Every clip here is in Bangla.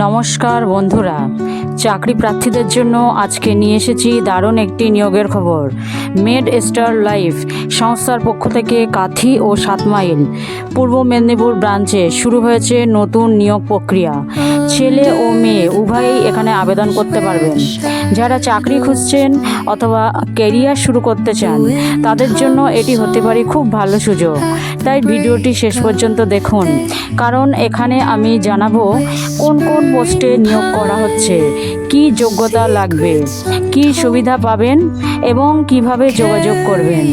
নমস্কার বন্ধুরা, চাকরি প্রার্থীদের জন্য আজকে নিয়ে এসেছি দারুণ একটি নিয়োগের খবর। মেড স্টার লাইফ সংস্থার পক্ষ থেকে কাথি ও 7 মাইল পূর্ব মেদিনীপুর ব্রাঞ্চে শুরু হয়েছে নতুন নিয়োগ প্রক্রিয়া। ছেলে ও মেয়ে উভয়ই এখানে আবেদন করতে পারবেন। যারা চাকরি খুঁজছেন অথবা ক্যারিয়ার শুরু করতে চান তাদের জন্য এটি হতে পারে খুব ভালো সুযোগ। তাই ভিডিওটি শেষ পর্যন্ত দেখুন, কারণ এখানে আমি জানাবো কোন কোন পোস্টে নিয়োগ করা হচ্ছে, কি যোগ্যতা লাগবে, কি সুবিধা পাবেন এবং কিভাবে যোগাযোগ করবেন।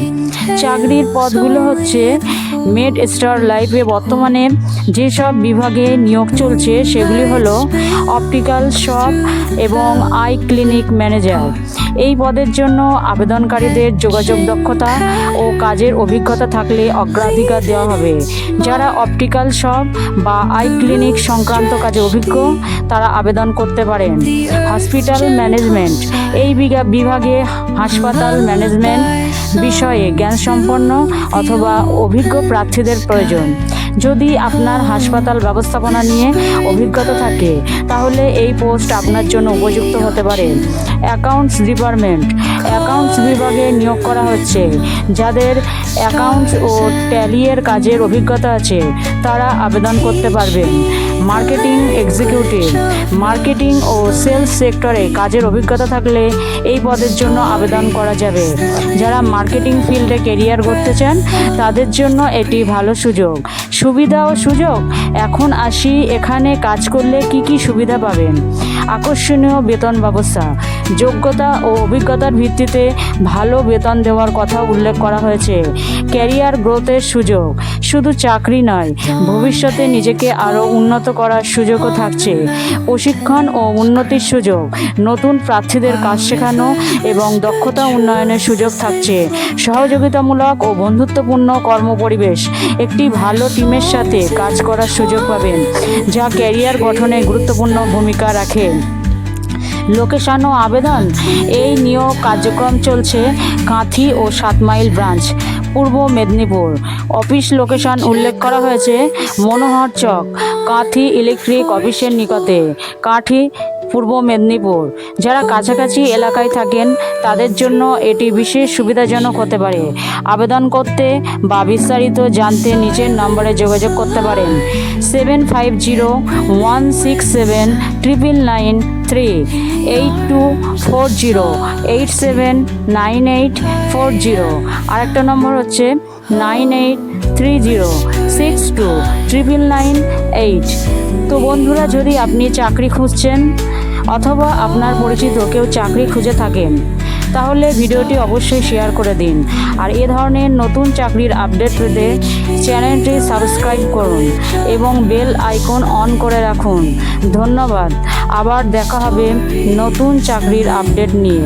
চাকরির পদগুলো হচ্ছে মেড স্টার লাইফে বর্তমানে যেসব বিভাগে নিয়োগ চলছে সেগুলি হলো অপটিক্যাল শপ এবং আই ক্লিনিক ম্যানেজার। এই পদের জন্য আবেদনকারীদের যোগাযোগ দক্ষতা ও কাজের অভিজ্ঞতা থাকলে অগ্রাধিকার দেওয়া হবে। যারা অপটিক্যাল শপ বা আই ক্লিনিক সংক্রান্ত কাজে অভিজ্ঞ তারা আবেদন করতে পারেন। হসপিটাল ম্যানেজমেন্ট, এই বিভাগে হাসপাতাল ম্যানেজমেন্ট বিষয়ে জ্ঞানসম্পন্ন অথবা অভিজ্ঞ প্রার্থীদের প্রয়োজন। যদি আপনার হাসপাতাল ব্যবস্থাপনা নিয়ে অভিজ্ঞতা থাকে তাহলে এই পোস্ট আপনার জন্য উপযুক্ত হতে পারে। অ্যাকাউন্টস ডিপার্টমেন্ট, অ্যাকাউন্টস বিভাগে নিয়োগ করা হচ্ছে। যাদের অ্যাকাউন্টস ও ট্যালির কাজের অভিজ্ঞতা আছে তারা আবেদন করতে পারবেন। মার্কেটিং এক্সিকিউটিভ, মার্কেটিং ও সেলস সেক্টরে কাজের অভিজ্ঞতা থাকলে এই পদের জন্য আবেদন করা যাবে। যারা মার্কেটিং ফিল্ডে ক্যারিয়ার করতে চান তাদের জন্য এটি ভালো সুযোগ। সুবিধা ও সুযোগ, এখন আসি এখানে কাজ করলে কি কি সুবিধা পাবেন। আকর্ষণীয় বেতন ব্যবস্থা, যোগ্যতা ও অভিজ্ঞতার ভিত্তিতে ভালো বেতন দেওয়ার কথা উল্লেখ করা হয়েছে। ক্যারিয়ার গ্রোথের সুযোগ, শুধু চাকরি নয়, ভবিষ্যতে নিজেকে আরও উন্নত করার সুযোগও থাকছে। প্রশিক্ষণ ও উন্নতির সুযোগ, নতুন প্রার্থীদের কাজ শেখানো এবং দক্ষতা উন্নয়নের সুযোগ থাকছে। সহযোগিতামূলক ও বন্ধুত্বপূর্ণ কর্মপরিবেশ, একটি ভালো টিমের সাথে কাজ করার সুযোগ পাবেন যা ক্যারিয়ার গঠনে গুরুত্বপূর্ণ ভূমিকা রাখে। লোকেশন ও আবেদন, এই নিয়োগ কার্যক্রম চলছে কাঁথি ও 7 মাইল ব্রাঞ্চ, পূর্ব মেদিনীপুর। অফিস লোকেশন উল্লেখ করা হয়েছে মনোহর চক, কাঁথি ইলেকট্রিক অফিসের নিকটে, কাঁথি, পূর্ব মেদিনীপুর। যারা কাছাকাছি এলাকায় থাকেন তাদের জন্য এটি বিশেষ সুবিধাজনক হতে পারে। আবেদন করতে বা বিস্তারিত জানতে নিচের নম্বরে যোগাযোগ করতে পারেন। 7501679993, 8240879840। আরেকটা নম্বর হচ্ছে 9830629998। তো বন্ধুরা, যদি আপনি চাকরি খুঁজছেন অথবা আপনার পরিচিত কেউ চাকরি খুঁজে থাকেন তাহলে ভিডিওটি অবশ্যই শেয়ার করে দিন। আর এ ধরনের নতুন চাকরির আপডেট পেতে চ্যানেলটি সাবস্ক্রাইব করুন এবং বেল আইকন অন করে রাখুন। ধন্যবাদ। আবার দেখা হবে নতুন চাকরির আপডেট নিয়ে।